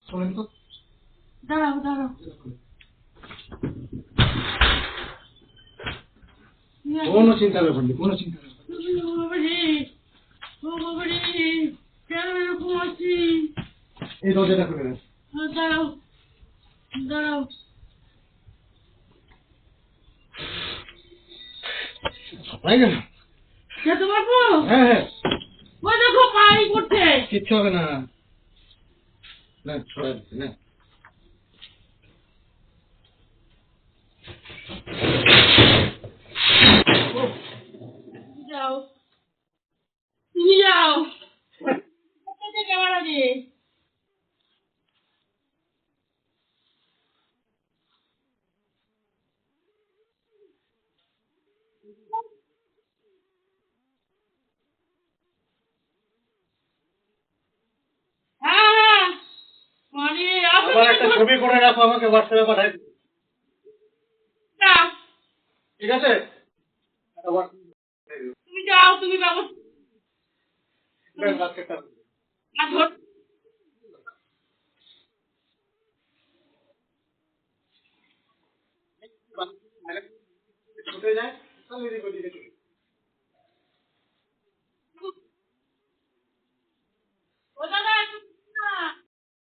চলেন তো। দাঁড়াও দাঁড়াও। কোনো চিন্তা ব্যাপার নেই, কোনো চিন্তা ব্যাপার নেই। কেন এরকম আছি? এই দরজাটা খুলে দেন। দাঁড়াও দাঁড়াও। সবাই গেল। যেতে পারবো? হ্যাঁ হ্যাঁ, ওই দেখো পাই করছে। কিচ্ছু হবে না। না ছড়া দিচ্ছে না। যাও তুমি যাও। কেমন আছে? হ্যাঁ হ্যাঁ মানে আমার একটা ছবি করে রাখো, আমাকে হোয়াটসঅ্যাপে পাঠাই দিও। ঠিক আছে? একটা WhatsApp পাঠিয়ে দিও। তুমি যাও, তুমি ব্যবস্থা ব্যাস, বাস্কেটটা আর ধর। ছুটে যায়, তাহলে এদিক ওদিকে চলে যায়।